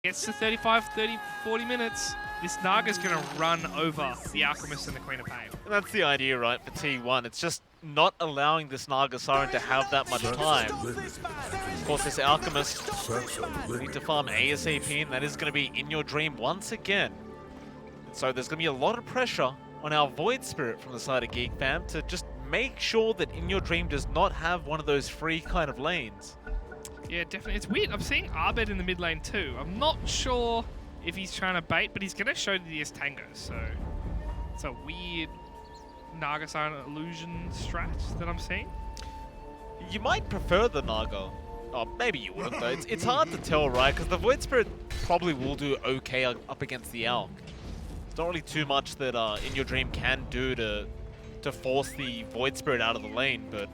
Gets to 35, 30, 40 minutes. This Naga's going to run over the Alchemist and the Queen of Pain. And that's the idea, right, for T1. It's just not allowing this Naga Siren to have that much time. Of course, this Alchemist need to farm ASAP, and that is going to be in your dream once again. And so there's going to be a lot of pressure on our Void Spirit from the side of Geek Fam to just make sure that in your dream does not have one of those free kind of lanes. Yeah, definitely. It's weird. I'm seeing Arbed in the mid lane too. I'm not sure if he's trying to bait, but he's going to show that he has Tango. So it's a weird Naga Siren illusion strat that I'm seeing. You might prefer the Naga. Oh, maybe you wouldn't though. It's hard to tell, right? Because the Void Spirit probably will do okay up against the Alk. It's not really too much that In Your Dream can do to force the Void Spirit out of the lane, but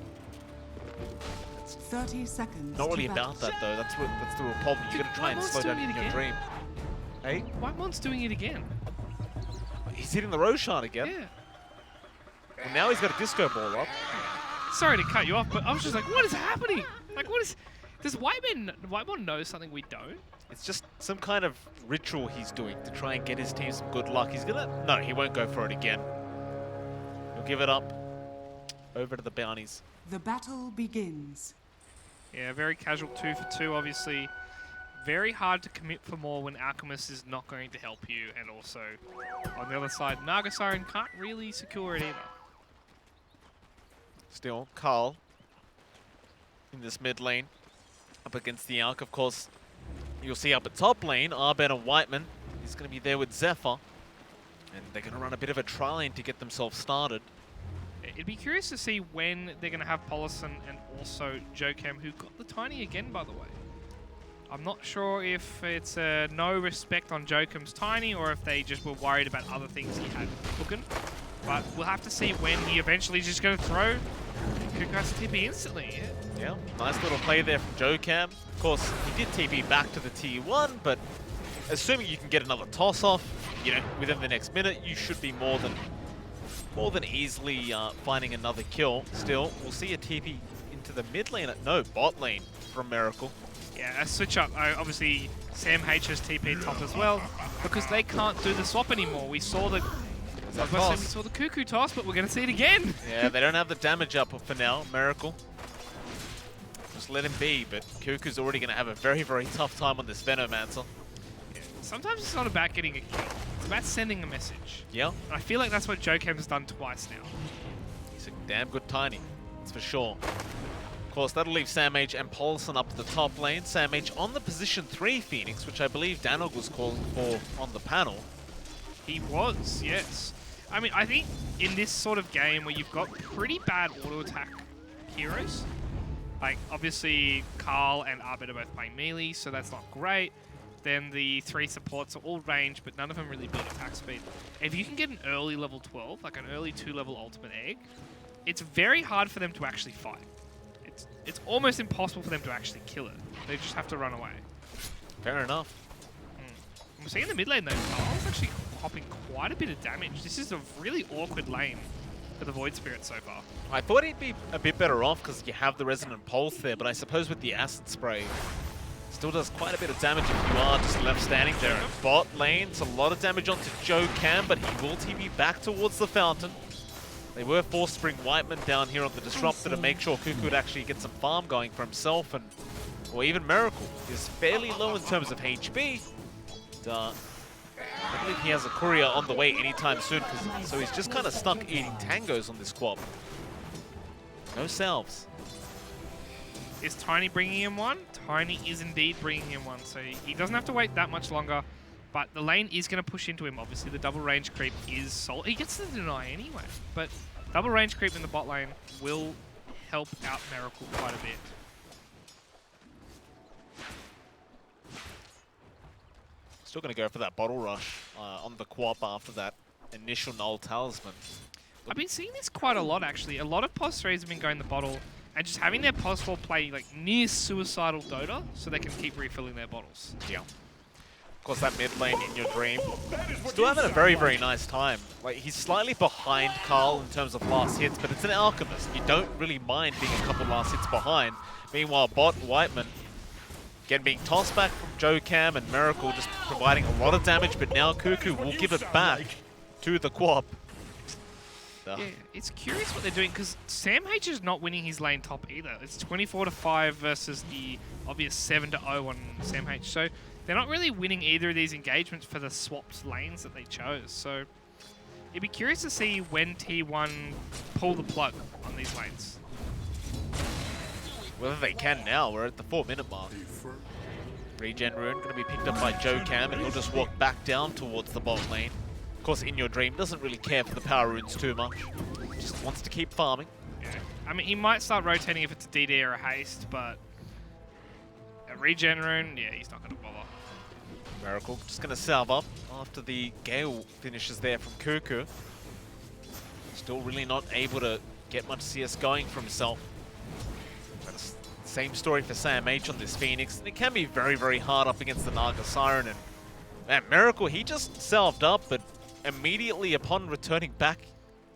30 seconds. not really about that though. That's the real problem. You got to try and slow down In Your Dream. Hey, Whitemon's doing it again. he's hitting the Roshan again. Yeah. And now he's got a disco ball up. Sorry to cut you off, but I was just like, what is happening? Like, what is... Does Whitemon know something we don't? It's just some kind of ritual he's doing to try and get his team some good luck. He's gonna... No, he won't go for it again. He'll give it up. Over to the bounties. The battle begins. Yeah, very casual 2 for 2, obviously. Very hard to commit for more when Alchemist is not going to help you, and also, on the other side, Naga Siren can't really secure it either. Still, Carl in this mid lane up against the Alk. Of course, you'll see up at top lane, Arbed and Whiteman. He's going to be there with Zephyr, and they're going to run a bit of a try lane to get themselves started. It'd be curious to see when they're going to have Polison and also Jokem, who got the Tiny again, by the way. I'm not sure if it's no respect on Jokem's Tiny or if they just were worried about other things he had cooking. But we'll have to see when he eventually just going to throw Kukas TP instantly. Yeah, nice little play there from Jokem. Of course, he did TP back to the T1, but assuming you can get another toss off, you know, within the next minute, you should be more than easily finding another kill. Still, we'll see a TP into the mid lane. No, bot lane from Miracle. Yeah, a switch up. Obviously, Sam H has TP top as well because they can't do the swap anymore. We saw the we saw the Cuckoo toss, but we're going to see it again. Yeah, they don't have the damage up for now. Miracle. Just let him be, but Cuckoo's already going to have a very, very tough time on this Venomancer. Yeah. Sometimes it's not about getting a kill. It's about sending a message. Yeah. And I feel like that's what Jokem's done twice now. He's a damn good Tiny. That's for sure. Of course, that'll leave Sam H and Paulson up the top lane. Sam H on the position 3 Phoenix, which I believe Danog was calling for on the panel. He was, yes. I mean, I think in this sort of game where you've got pretty bad auto-attack heroes, like obviously Carl and Arbed are both playing melee, so that's not great. Then the 3 supports are all range, but none of them really build attack speed. If you can get an early level 12, like an early 2-level ultimate egg, it's very hard for them to actually fight. It's almost impossible for them to actually kill it. They just have to run away. Fair enough. I'm seeing in the mid lane though, Carl's actually popping quite a bit of damage. This is a really awkward lane for the Void Spirit so far. I thought he'd be a bit better off because you have the Resonant Pulse there, but I suppose with the Acid Spray, still does quite a bit of damage if you are just left standing there. Bot lane, it's a lot of damage onto Jokem, but he will TP back towards the fountain. They were forced to bring Whiteman down here on the Disruptor to make sure Cuckoo would actually get some farm going for himself, and or even Miracle is fairly low in terms of HP. I believe he has a courier on the way anytime soon, so he's just kind of stuck eating tangos on this quad. No salves. Is Tiny bringing him one? Tiny is indeed bringing him one, so he doesn't have to wait that much longer. But the lane is going to push into him. Obviously, the double range creep is solid. He gets the deny anyway, but double range creep in the bot lane will help out Miracle quite a bit. Still going to go for that bottle rush on the Quap after that initial null talisman. I've been seeing this quite a lot, actually. A lot of POS 3s have been going the bottle and just having their POS 4 play like near suicidal Dota so they can keep refilling their bottles. Yeah. Of course, that mid lane In Your Dream. Still having a very, very nice time. Like, he's slightly behind Carl in terms of last hits, but it's an Alchemist. You don't really mind being a couple last hits behind. Meanwhile, bot Whiteman Again, being tossed back from Joe Cam and Miracle, just providing a lot of damage, but now Cuckoo will give it back to the Quap. Yeah, it's curious what they're doing because Sam H is not winning his lane top either. It's 24-5 versus the obvious 7-0 on Sam H. So they're not really winning either of these engagements for the swapped lanes that they chose. So it'd be curious to see when T1 pull the plug on these lanes. Whether they can now, we're at the 4-minute mark. Regen Rune going to be picked up by Joe Cam, and he'll just walk back down towards the bot lane. Of course, In Your Dream doesn't really care for the power runes too much. Just wants to keep farming. Yeah. I mean, he might start rotating if it's a DD or a haste, but a Regen Rune, yeah, he's not going to bother. Miracle just going to salve up after the Gale finishes there from Cuckoo. Still really not able to get much CS going for himself. Same story for Sam H on this Phoenix. And it can be very, very hard up against the Naga Siren. And man, Miracle, he just salved up, but immediately upon returning back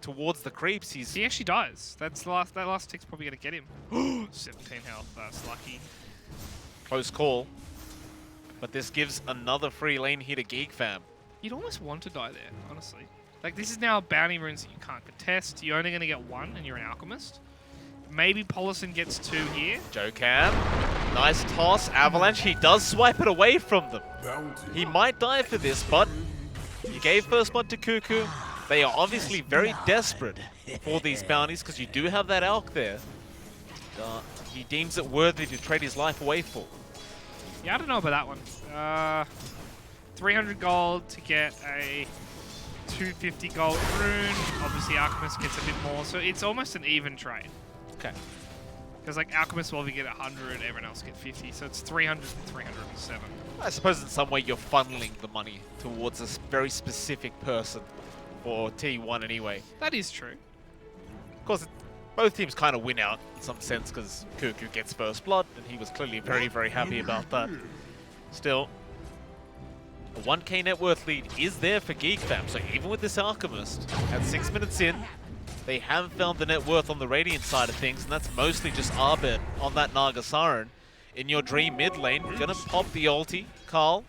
towards the creeps, he actually dies. That last tick's probably going to get him. 17 health, that's lucky. Close call. But this gives another free lane here to Geek fam. You'd almost want to die there, honestly. Like, this is now bounty runes that you can't contest. You're only going to get one, and you're an Alchemist. Maybe Polison gets 2 here. Joe Cam, nice toss. Avalanche, he does swipe it away from them. He might die for this, but you gave first blood to Cuckoo. They are obviously very desperate for these bounties because you do have that Alk there. He deems it worthy to trade his life away for. Yeah, I don't know about that one. 300 gold to get a 250 gold rune. Obviously, Alchemist gets a bit more, so it's almost an even trade. Okay. Because like Alchemist will get 100, everyone else get 50, so it's 300 and 307. I suppose in some way you're funneling the money towards a very specific person for T1 anyway. That is true. Of course, both teams kind of win out in some sense because Cuckoo gets first blood, and he was clearly very, very happy about that. Still, a 1k net worth lead is there for Geek fam, so even with this Alchemist, at 6 minutes in, they have found the net worth on the Radiant side of things, and that's mostly just Arbit on that Naga Siren. In Your Dream mid lane, gonna pop the ulti. Carl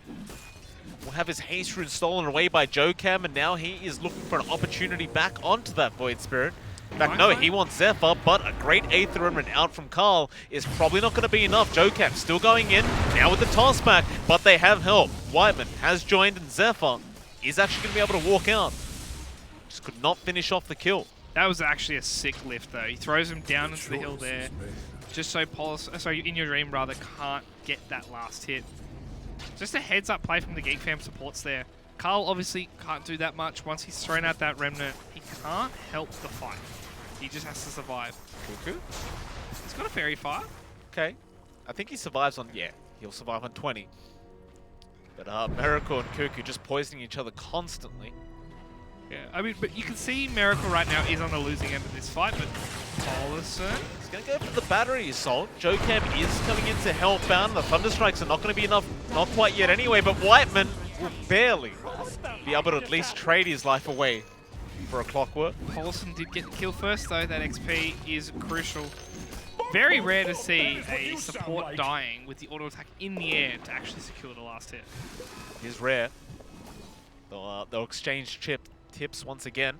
will have his haste rune stolen away by Joe Cam, and now he is looking for an opportunity back onto that Void Spirit. In fact, no, he wants Zephyr, but a great Aether Remnant out from Carl is probably not going to be enough. Joe Cam still going in, now with the toss back, but they have help. Whiteman has joined, and Zephyr is actually going to be able to walk out. Just could not finish off the kill. That was actually a sick lift, though. He throws him down into the hill there, just so In Your Dream rather can't get that last hit. Just a heads-up play from the Geek fam supports there. Carl obviously can't do that much. Once he's thrown out that Remnant, he can't help the fight. He just has to survive. Cuckoo? He's got a Fairy Fire. Okay. I think he survives on, yeah, he'll survive on 20. But Miracle and Cuckoo just poisoning each other constantly. Yeah, I mean, but you can see Miracle right now is on the losing end of this fight, but Polison... He's going to go for the battery assault. Joe Cam is coming in to help out. The Thunderstrikes are not going to be enough, not quite yet anyway, but Whiteman will barely be able to at least trade his life away for a Clockwork. Polison did get the kill first, though. That XP is crucial. Very rare to see a support dying with the auto attack in the air to actually secure the last hit. It is rare. They'll exchange tips once again.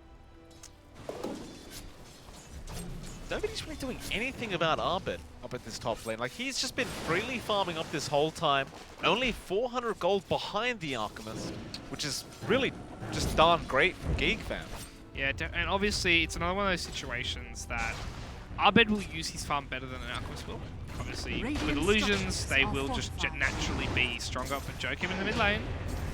Nobody's really doing anything about Arbit up at this top lane. Like, he's just been freely farming up this whole time. Only 400 gold behind the Alchemist, which is really just darn great from Geek fam. Yeah, and obviously it's another one of those situations that Arbit will use his farm better than an Alchemist will. Obviously, with illusions, they will just naturally be stronger. But Joe Cam in the mid lane.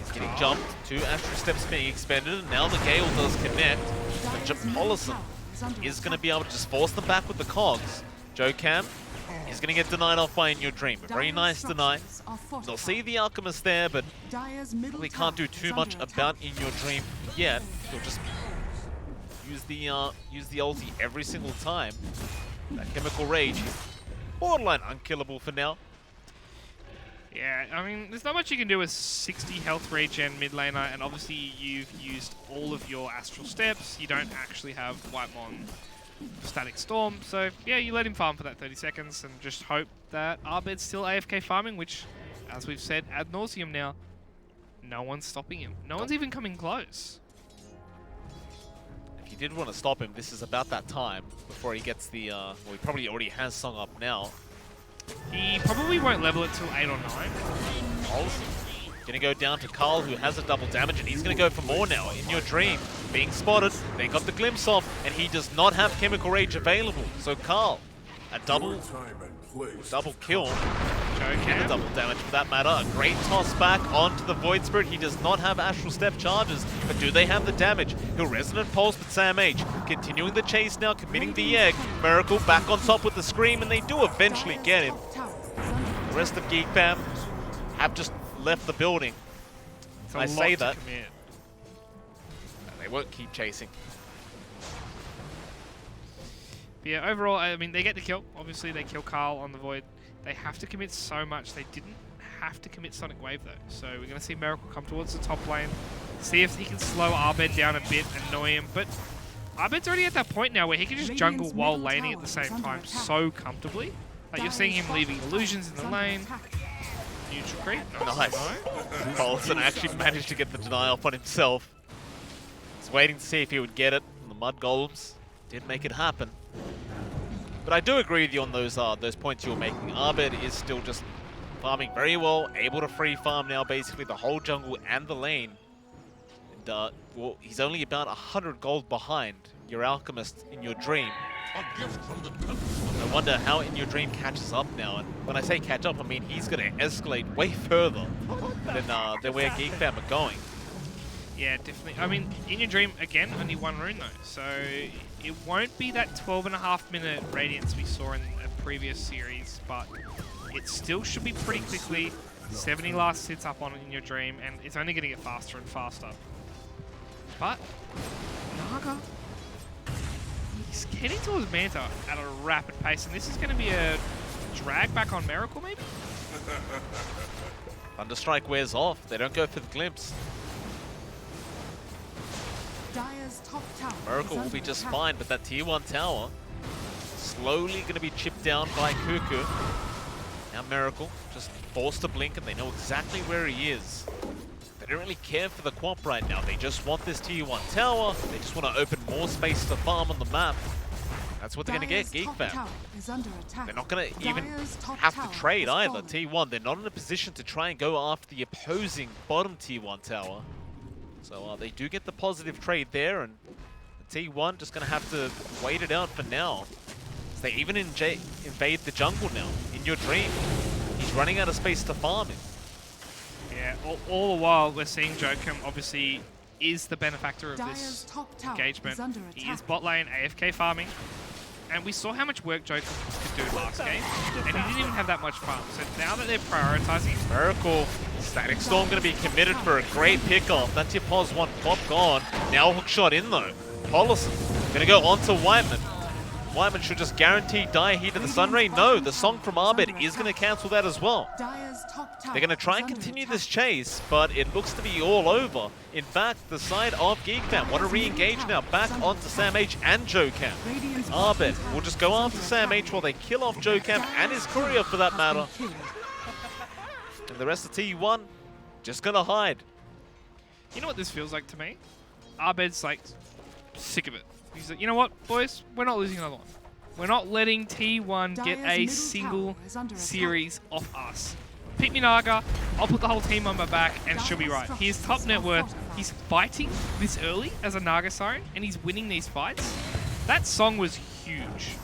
He's getting jumped, 2 Astral Steps being expended, and now the Gale does connect. But Polison is going to be able to just force them back with the cogs. Joe Cam is going to get denied off by In Your Dream. A very nice deny. They'll see the Alchemist there, but we can't do too much about In Your Dream yet. He'll just use the ulti every single time. That Chemical Rage is borderline unkillable for now. Yeah, I mean, there's not much you can do with 60 health regen mid laner, and obviously you've used all of your Astral Steps. You don't actually have Whitemon Static Storm, so yeah, you let him farm for that 30 seconds and just hope that Arbit's still AFK farming, which as we've said ad nauseum now, no one's stopping him. No one's even coming close. If you did want to stop him, this is about that time before he gets the, well, he probably already has Song up now. He probably won't level it till 8 or 9. Pulse gonna go down to Carl, who has a double damage, and he's gonna go for more now. In Your Dream, being spotted, they got the glimpse off, and he does not have Chemical Rage available. So Carl, a double kill. Joe Double damage for that matter. A great toss back onto the Void Spirit. He does not have Astral Step charges, but do they have the damage? He'll Resonant Pulse with Sam H. Continuing the chase now, committing the egg. Miracle back on top with the Scream, and they do eventually get him. The rest of Geek Fam have just left the building. I say that. They won't keep chasing. But yeah, overall, I mean, they get the kill. Obviously, they kill Carl on the Void. They have to commit so much. They didn't have to commit Sonic Wave, though. So we're going to see Miracle come towards the top lane, see if he can slow Abed down a bit, annoy him. But Abed's already at that point now where he can just jungle while laning at the same time so comfortably. Like, you're seeing him leaving illusions in the lane. Neutral creep. Nice. Paulson actually managed to get the deny off on himself. He's waiting to see if he would get it. The Mud Golems did make it happen. But I do agree with you on those points you were making. Abed is still just farming very well, able to free farm now basically the whole jungle and the lane. And well, he's only about 100 gold behind your Alchemist In Your Dream. I wonder how In Your Dream catches up now. And when I say catch up, I mean he's going to escalate way further than where Geek Fam are going. Yeah, definitely. I mean, In Your Dream, again, only one rune though. So it won't be that 12.5-minute Radiance we saw in a previous series, but it still should be pretty quickly. 70 last sits up on In Your Dream, and it's only going to get faster and faster. But Naga, he's heading towards Manta at a rapid pace, and this is going to be a drag back on Miracle, maybe? Thunderstrike wears off. They don't go for the glimpse. Miracle will be just fine, but that tier 1 tower slowly going to be chipped down by Cuckoo. Now Miracle just forced to blink, and they know exactly where he is. They don't really care for the Quap right now. They just want this tier 1 tower. They just want to open more space to farm on the map. That's what they're going to get, Geek Fam. They're not going to even have to trade either. T1, they're not in a position to try and go after the opposing bottom tier 1 tower. So they do get the positive trade there, and the T1 just going to have to wait it out for now. So they even invade the jungle now. In Your Dream, he's running out of space to farm him. Yeah, all the while we're seeing Jokum obviously is the benefactor of this engagement. He is bot lane AFK farming, and we saw how much work Jokum could do last game, and he didn't even have that much farm. So now that they're prioritizing Miracle, Static Storm going to be committed for a great pickoff. That's your pos 1 pop gone. Now hook shot in though. Polisson going to go onto Whiteman. Whiteman should just guarantee die here to the Sunray. No, the song from Abed is going to cancel that as well. They're going to try and continue this chase, but it looks to be all over. In fact, the side of Geek Fam want to re-engage now back onto Sam H and Joe Cam. Abed will just go after Sam H while they kill off Joe Cam and his courier for that matter. And the rest of T1 just going to hide. You know what this feels like to me? Abed's like sick of it. He's like, you know what, boys? We're not losing another one. We're not letting T1 get a single series off us. Pick me Naga, I'll put the whole team on my back, and she'll be right. He is top net worth. He's fighting this early as a Naga Siren, and he's winning these fights. That song was huge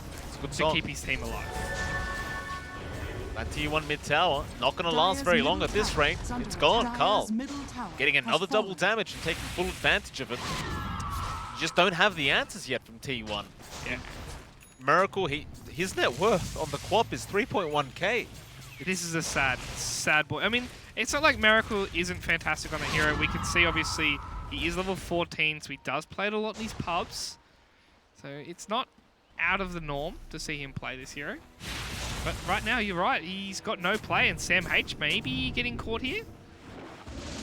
to keep his team alive. That T1 mid tower, not going to last very long at this rate. It's gone. Carl getting another double damage and taking full advantage of it. You just don't have the answers yet from T1. Yeah. Miracle, his net worth on the Quap is 3.1k. This is a sad boy. I mean, it's not like Miracle isn't fantastic on the hero. We can see, obviously, he is level 14, so he does play it a lot in these pubs. So it's not out of the norm to see him play this hero. But right now, you're right. He's got no play, and Sam H maybe getting caught here.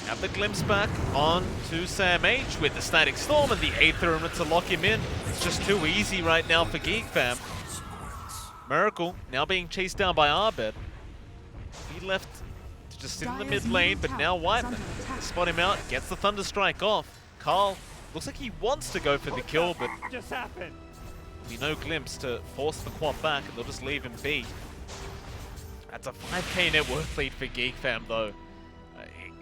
Have the glimpse back on to Sam H with the Static Storm and the Aether Element to lock him in. It's just too easy right now for Geek Fam. Miracle now being chased down by Abed. He left to just sit in the mid lane, but now Whiteman spot him out, gets the Thunder Strike off. Carl looks like he wants to go for the kill, but Just happened. there'll be no glimpse to force the quad back, and they'll just leave him be. That's a 5k net worth lead for Geek Fam, though.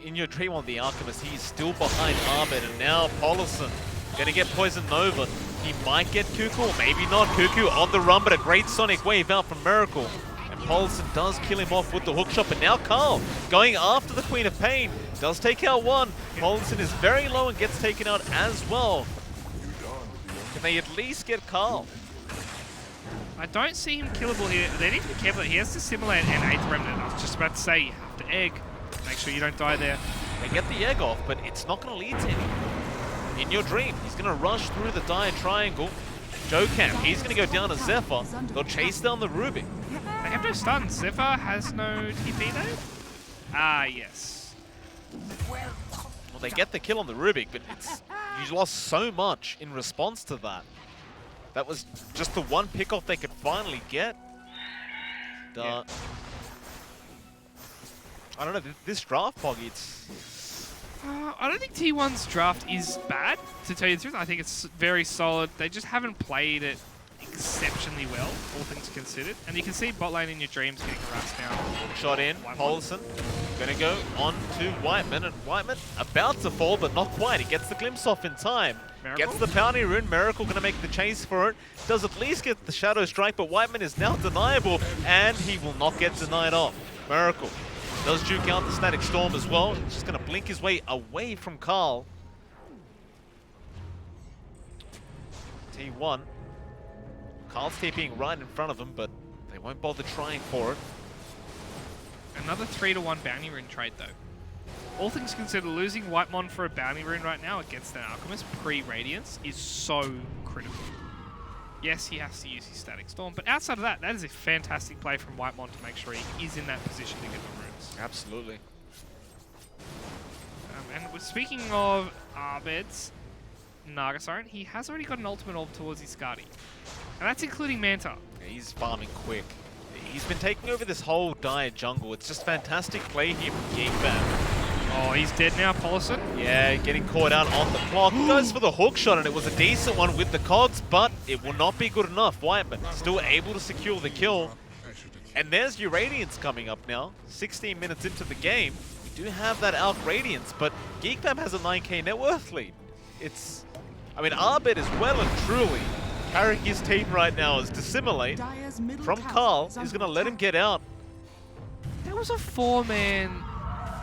In your dream on the Alchemist, he's still behind Arbit, and now Polison gonna get poisoned over. He might get Cuckoo, or maybe not. Cuckoo on the run, but a great Sonic Wave out from Miracle. And Polison does kill him off with the hook shot, but now Carl going after the Queen of Pain. Does take out one. Polison is very low and gets taken out as well. Can they at least get Carl? I don't see him killable here. They need to be careful. He has to simulate an 8th Remnant. I was just about to say, you have to egg. Make sure you don't die there. They get the egg off, but it's not going to lead to anything. In your dream, he's going to rush through the dire triangle. Jokam, he's going to go down to Zephyr. They'll chase down the Rubik. They have no stuns. Zephyr has no TP though? Ah, yes. Well, they get the kill on the Rubik, but you lost so much in response to that. That was just the one pick-off they could finally get. Yeah. I don't know, this draft, Poggy, it's... I don't think T1's draft is bad, to tell you the truth. I think it's very solid. They just haven't played it exceptionally well, all things considered. And you can see bot lane in your dreams getting harassed now. Shot in, Polison gonna go on to Whiteman, and Whiteman about to fall, but not quite. He gets the glimpse off in time. Miracle? Gets the Bounty Rune. Miracle gonna make the chase for it. Does at least get the Shadow Strike, but Whiteman is now deniable, and he will not get denied off. Miracle does juke out the Static Storm as well. He's just gonna blink his way away from Carl. T1. Carl's TPing right in front of him, but they won't bother trying for it. Another 3-to-1 bounty rune trade though. All things considered, losing Whitemon for a bounty rune right now against an Alchemist pre-Radiance is so critical. Yes, he has to use his Static Storm, but outside of that, that is a fantastic play from Whitemon to make sure he is in that position to get the runes. Absolutely. And speaking of Arbed's Nagasaurus, he has already got an ultimate orb towards his Skadi. And that's including Manta. Yeah, he's farming quick. He's been taking over this whole dire jungle. It's just fantastic play here from Geek Fam. Oh, he's dead now, Polison. Yeah, getting caught out on the clock. Goes for the hook shot, and it was a decent one with the cogs, but it will not be good enough. Whiteman still able to secure the kill. And there's your Radiance coming up now. 16 minutes into the game. We do have that Alch Radiance, but Geek Fam has a 9k net worth lead. It's... I mean, Arbed is well and truly carrying his team right now as Dissimilate from Carl is going to let him get out. That was a 4-man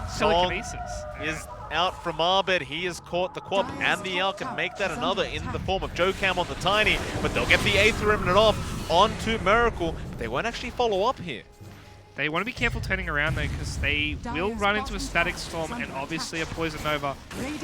Song telekinesis. is out from Arbed. He has caught the Quap and the Alch and make that another in the form of Jokam on the Tiny, but they'll get the 8th Remnant off onto Miracle, but they won't actually follow up here. They want to be careful turning around though, because they will run into a Static Storm and obviously a Poison Nova.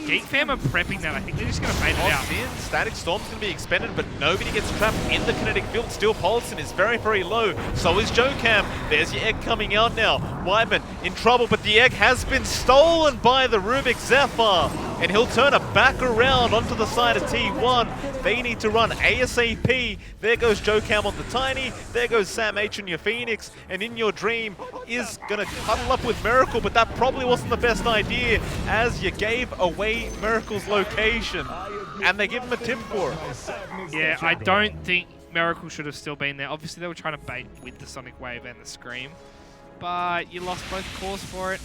Geek Fam are prepping that. I think they're just going to bait it out. Locked in, Static Storm's going to be expended, but nobody gets trapped in the kinetic field. Still, Polison is very, very low. So is Jokam. There's your egg coming out now. Whiteman in trouble, but the egg has been stolen by the Rubik Zephyr. And he'll turn it back around onto the side of T1. They need to run ASAP. There goes Jokam on the Tiny. There goes Sam H on your Phoenix. And in your dream is going to cuddle up with Miracle, but that probably wasn't the best idea as you gave away Miracle's location. And they give him a tip for it. Yeah, I don't think Miracle should have still been there. Obviously, they were trying to bait with the Sonic Wave and the Scream. But you lost both cores for it.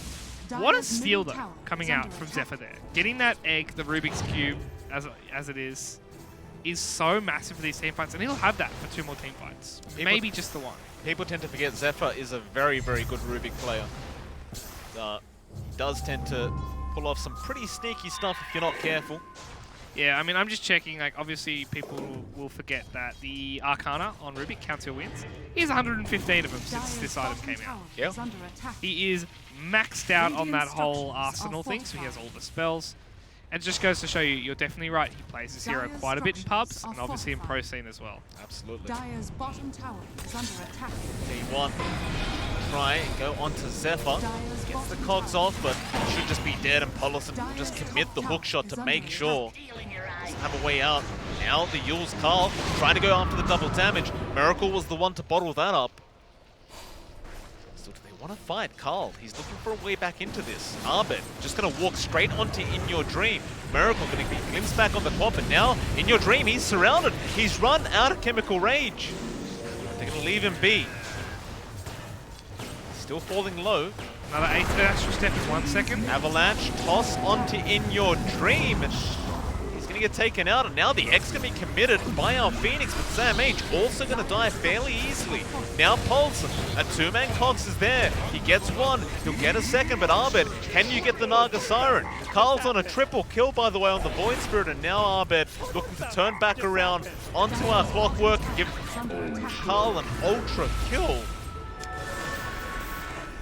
What a steal, though, coming out from Zephyr there. Getting that egg, the Rubik's Cube, as it is so massive for these team fights. And he'll have that for 2 more team fights. Maybe just the one. People tend to forget Zephyr is a very, very good Rubik player. He does tend to pull off some pretty sneaky stuff if you're not careful. Yeah, I mean, I'm just checking. Like, obviously, people will forget that the Arcana on Rubik counts your wins. He has 115 of them since this item came out. Yeah. He is maxed out on that whole arsenal thing, so he has all the spells. And it just goes to show you, you're definitely right. He plays this hero quite a bit in pubs, and obviously in pro scene as well. Absolutely. Dire's bottom tower is under attack. T1 try and go onto Zephyr. Gets the cogs off, but should just be dead, and Polison will just commit the hook shot to make sure. Doesn't have a way out. Now the Yule's Carl trying to go after the double damage. Miracle was the one to bottle that up. So do they want to fight Carl. He's looking for a way back into this. Arbit just going to walk straight onto In Your Dream. Miracle going to be glimpsed back on the quad, but now In Your Dream, he's surrounded. He's run out of Chemical Rage. They're going to leave him be. Still falling low. Another extra step in 1 second. Avalanche toss onto In Your Dream. And he's going to get taken out, and now the X going to be committed by our Phoenix, but Sam H also going to die fairly easily. Now Paulson, a two-man Cox is there. He gets one, he'll get a second, but Arbed, can you get the Naga Siren? Carl's on a triple kill, by the way, on the Void Spirit, and now Arbed looking to turn back around onto our Clockwork and give Carl an ultra kill.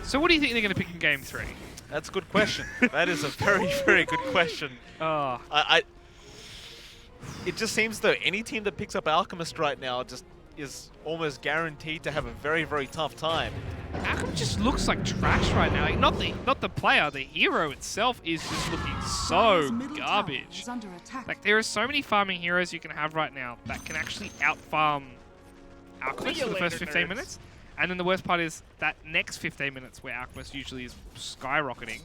So what do you think they're going to pick in Game 3? That's a good question. That is a very, very good question. Oh. It just seems though any team that picks up Alchemist right now just is almost guaranteed to have a very, very tough time. Alchemist just looks like trash right now. Like, not the player, the hero itself is just looking so garbage. Like there are so many farming heroes you can have right now that can actually out-farm Alchemist for the first 15 minutes. And then the worst part is that next 15 minutes where Alchemist usually is skyrocketing,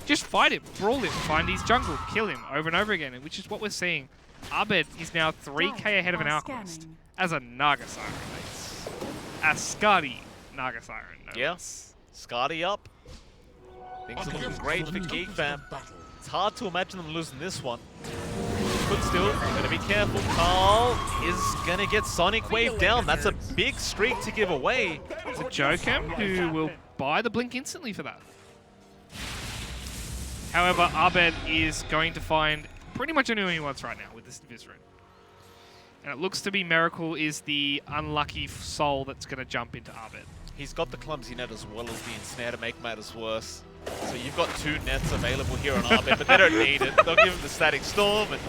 just fight him, brawl him, find his jungle, kill him over and over again, which is what we're seeing. Arbed is now 3k ahead of an Alchemist as a Naga Siren, mates. A Skadi Naga Siren. No Yes, Skadi up. Things are looking great for Geek fam. It's hard to imagine them losing this one. But still, gotta be careful. Carl is gonna get Sonic Wave down. That's a big streak to give away. It's a Jokem who will buy the blink instantly for that. However, Arbed is going to find pretty much anyone he wants right now with this Vizrin. And it looks to be Miracle is the unlucky soul that's going to jump into Arbed. He's got the clumsy net as well as the ensnare to make matters worse. So you've got two nets available here on Arbed, but they don't need it. They'll give him the Static Storm, and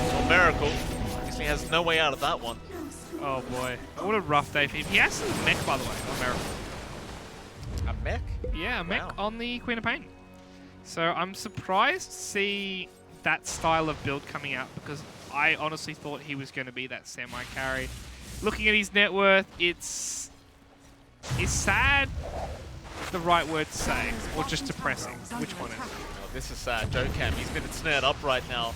well, Miracle obviously has no way out of that one. Oh boy, what a rough day for him. He has a mech, by the way, on Miracle. A mech? Yeah, a mech on the Queen of Pain. So I'm surprised to see that style of build coming out, because I honestly thought he was going to be that semi-carry. Looking at his net worth, it's sad the right word to say, or just depressing. Which one is it? Oh, this is sad. Jokem, he's been snared up right now.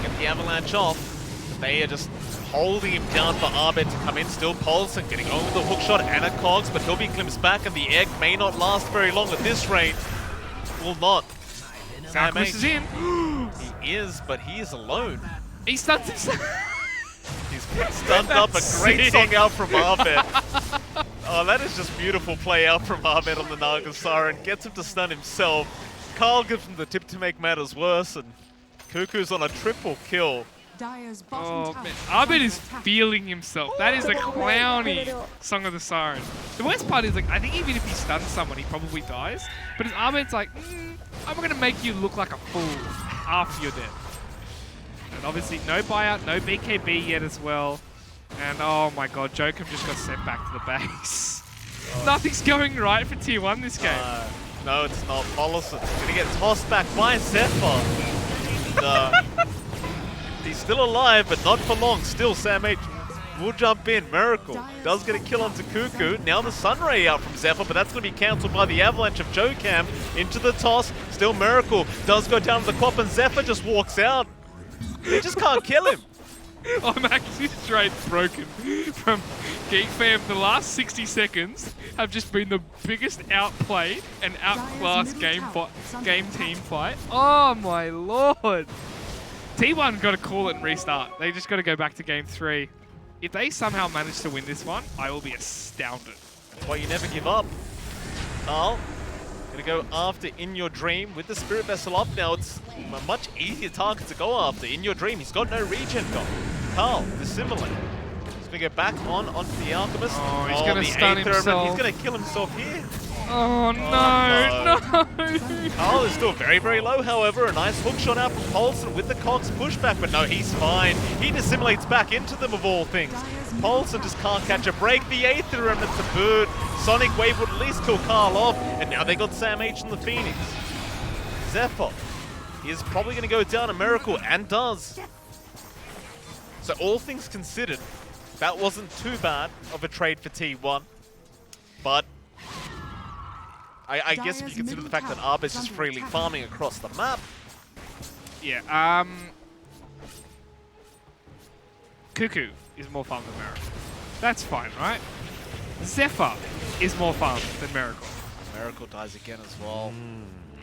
Get the avalanche off. But they are just holding him down for Arbed to come in. Still Paulson getting over the hookshot and a Cogs, but he'll be glimpsed back, and the egg may not last very long at this rate. Will not. Alchemist is in. He is, but he is alone. He stunned himself. He's stunned up. A great song out from Arbed. Oh, that is just beautiful play out from Arbed on the Naga Siren. Gets him to stun himself. Carl gives him the tip to make matters worse, and Cuckoo's on a triple kill. Oh man, Arbed is feeling himself. That is a clowny Song of the Siren. The worst part is, like, I think even if he stuns someone, he probably dies. But his Arbed's like, I'm gonna make you look like a fool after you're dead. And obviously, no buyout, no BKB yet as well. And oh my god, Jokem just got sent back to the base. Oh. Nothing's going right for Tier 1 this game. No, it's not. Pollison's gonna get tossed back by Zephyr. He's still alive, but not for long. Still, Sam H will jump in. Miracle does get a kill onto Cuckoo. Now the Sunray out from Zephyr, but that's going to be cancelled by the avalanche of Jokem into the toss. Still Miracle does go down to the quap, and Zephyr just walks out. They just can't kill him. I'm actually straight broken from Geek Fam. The last 60 seconds have just been the biggest outplay and outclassed game team fight. Oh my lord. T1 got to call it and restart. They just got to go back to Game 3. If they somehow manage to win this one, I will be astounded. That's why you never give up. Carl, gonna go after In Your Dream with the Spirit Vessel up now. It's a much easier target to go after. In Your Dream, he's got no regen gone. Carl, dissimilar. He's gonna go back onto the Alchemist. Oh, he's gonna stun himself. He's gonna kill himself here. Oh no, no! Carl is still very, very low, however. A nice hookshot out from Paulson with the Cogs pushback, but no, he's fine. He dissimulates back into them of all things. Paulson just can't catch a break. The Aether Remnant to boot. Sonic Wave would at least kill Carl off, and now they got Sam H and the Phoenix. Zephyr is probably going to go down a Miracle, and does. So all things considered, that wasn't too bad of a trade for T1, but I guess if you consider the fact that Arbit's just freely farming across the map. Yeah, Cuckoo is more fun than Miracle. That's fine, right? Zephyr is more fun than Miracle. Miracle dies again as well.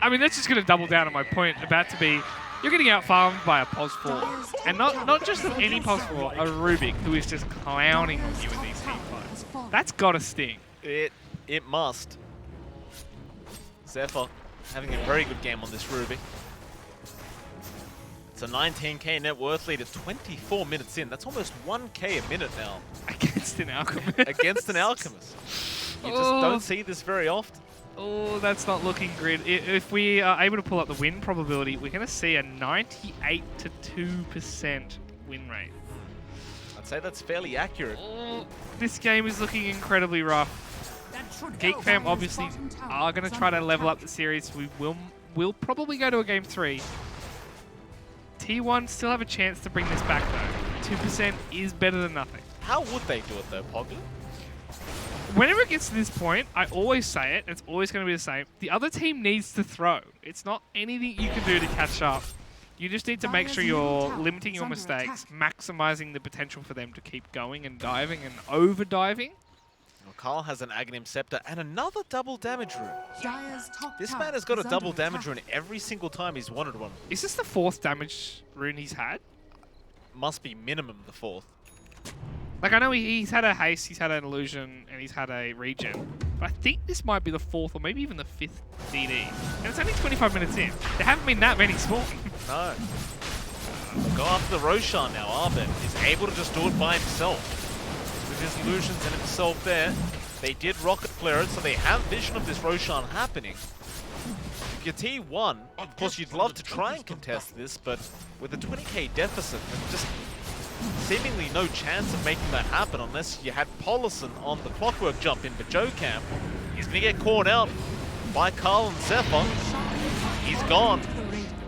I mean, that's just going to double down on my point about to be, you're getting out-farmed by a Pos 4. And not just any Pos 4, a Rubik who is just clowning on you in these team fights. That's got to sting. It must. Zephyr having a very good game on this Rubik. It's a 19k net worth lead at 24 minutes in. That's almost 1k a minute now. Against an Alchemist. Against an Alchemist. You just don't see this very often. Oh, that's not looking good. If we are able to pull up the win probability, we're going to see a 98 to 2% win rate. I'd say that's fairly accurate. Oh, this game is looking incredibly rough. Geek fam obviously are going to try to level up the series. We'll probably go to a game 3. T1 still have a chance to bring this back though. 2% is better than nothing. How would they do it though, Poggle? Whenever it gets to this point, I always say it, it's always going to be the same. The other team needs to throw. It's not anything you can do to catch up. You just need to make sure you're limiting your mistakes, maximizing the potential for them to keep going and diving and over-diving. Well, Carl has an Aghanim Scepter and another double damage rune. This man has got a double damage rune every single time he's wanted one. Is this the 4th damage rune he's had? Must be minimum the 4th. Like, I know he's had a haste, he's had an illusion, and he's had a regen. But I think this might be the 4th or maybe even the 5th DD. And it's only 25 minutes in. There haven't been that many spawn. No. Go after the Roshan now. Arbit is able to just do it by himself. With his illusions and himself there. They did rocket flare it, so they have vision of this Roshan happening. If you're T1, of course you'd love to try and contest this, but with a 20k deficit, there's just seemingly no chance of making that happen unless you had Polison on the clockwork jump in. But Jocam, he's going to get caught out by Carl and Zephyr. He's gone.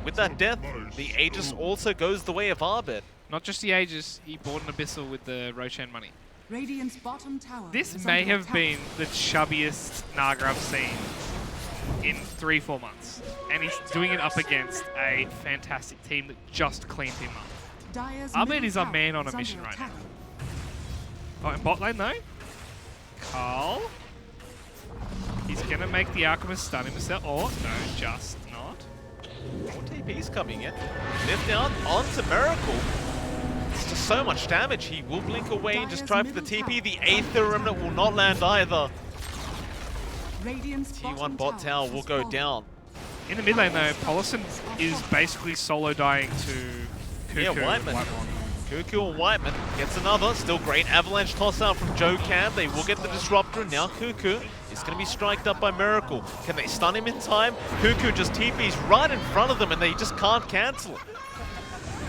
With that death, the Aegis also goes the way of Arbit. Not just the Aegis, he bought an Abyssal with the Roshan money. Radiant's bottom tower This may have been the chubbiest Naga I've seen in 3-4 months. And he's doing it up against a fantastic team that just cleaned him up. Ahmed is a man on a mission right now. Oh, and bot lane though? Carl. He's going to make the Alchemist stun himself. Oh, no, just not. More TP's coming in. Lift down onto Miracle. It's just so much damage. He will blink away and just try for the TP. The Aether Remnant will not land either. T1 bot tower will go down. In the mid lane though, Polison is basically solo dying to Cuckoo. Yeah, Whiteman. Cuckoo and Whiteman gets another. Still great avalanche toss out from Jocam. They will get the disruptor. Now Cuckoo is going to be striked up by Miracle. Can they stun him in time? Cuckoo just TP's right in front of them and they just can't cancel it.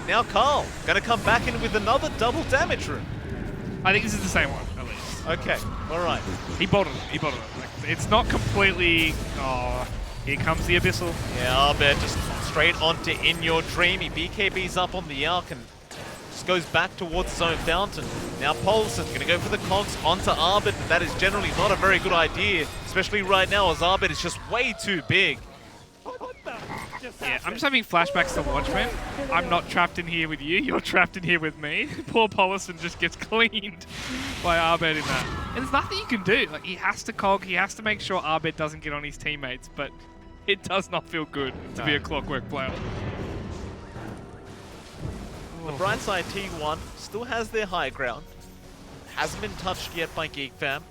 Now Carl going to come back in with another double damage rune. I think this is the same one, at least. Okay, alright. He bottled it, Like, it's not completely... Oh, here comes the Abyssal. Yeah, Arbit just straight onto In Your Dream. He BKBs up on the Arc and just goes back towards his own fountain. Now Polson going to go for the cogs onto Arbit, but that is generally not a very good idea, especially right now as Arbit is just way too big. Yeah, I'm just having flashbacks to Watchmen. I'm not trapped in here with you, you're trapped in here with me. Poor Polison just gets cleaned by Arbed in that. And there's nothing you can do. Like, he has to cog, he has to make sure Arbed doesn't get on his teammates, but it does not feel good to be a Clockwork player. The bright side, T1 still has their high ground. Hasn't been touched yet by Geek Fam.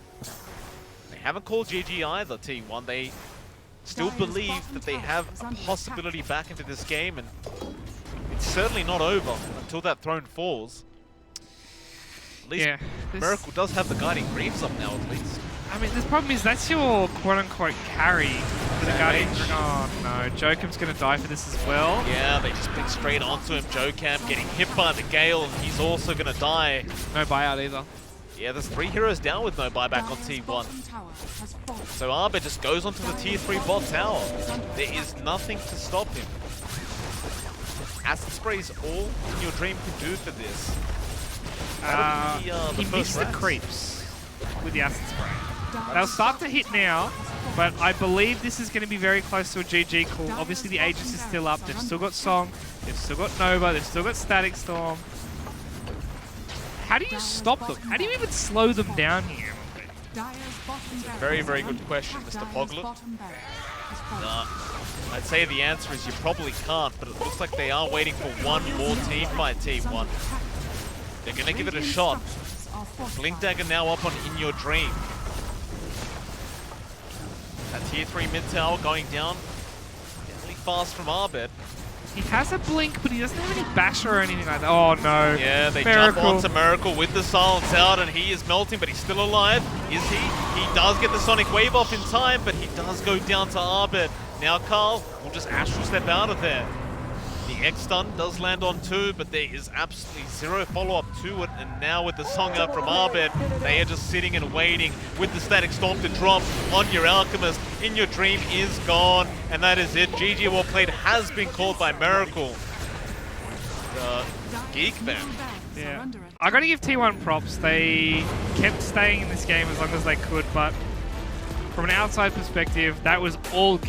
They haven't called GG either, T1. They still believe that they have a possibility back into this game, and it's certainly not over until that throne falls. At least Miracle does have the Guiding Greaves up now, at least. I mean, the problem is that's your quote-unquote carry for the Guardian. Oh no, Jokam's going to die for this as well. Yeah, they just pick straight onto him. Jocam getting hit by the Gale, and he's also going to die. No buyout either. Yeah, there's 3 heroes down with no buyback on T1. So Arbit just goes onto the tier 3 bot tower. There is nothing to stop him. Acid Spray is all In Your Dream can do for this. He missed the creeps with the Acid Spray. They'll start to hit now. But I believe this is going to be very close to a GG call. Obviously, the Aegis is still up. They've still got Song. They've still got Nova. They've still got Static Storm. How do you stop them? How do you even slow them down here? Very, very good question, Mr. Poglet. I'd say the answer is you probably can't, but it looks like they are waiting for one more team fight, T1. They're going to give it a shot. Blink Dagger now up on In Your Dream. That tier 3 mid tower going down fairly fast from Arbed. He has a blink, but he doesn't have any basher or anything like that. Oh no. Yeah, they Miracle. jump onto Miracle with the silence out, and he is melting, but he's still alive. Is he? He does get the Sonic Wave off in time, but he does go down to Arbed. Now Carl will just astral step out of there. The X-Stun does land on 2, but there is absolutely zero follow-up to it, and now with the song out from Arbed, they are just sitting and waiting with the Static Storm to drop on your Alchemist. In Your Dream is gone, and that is it. GG well played has been called by Miracle. Geek man. Yeah. I gotta give T1 props. They kept staying in this game as long as they could, but from an outside perspective, that was all Geek.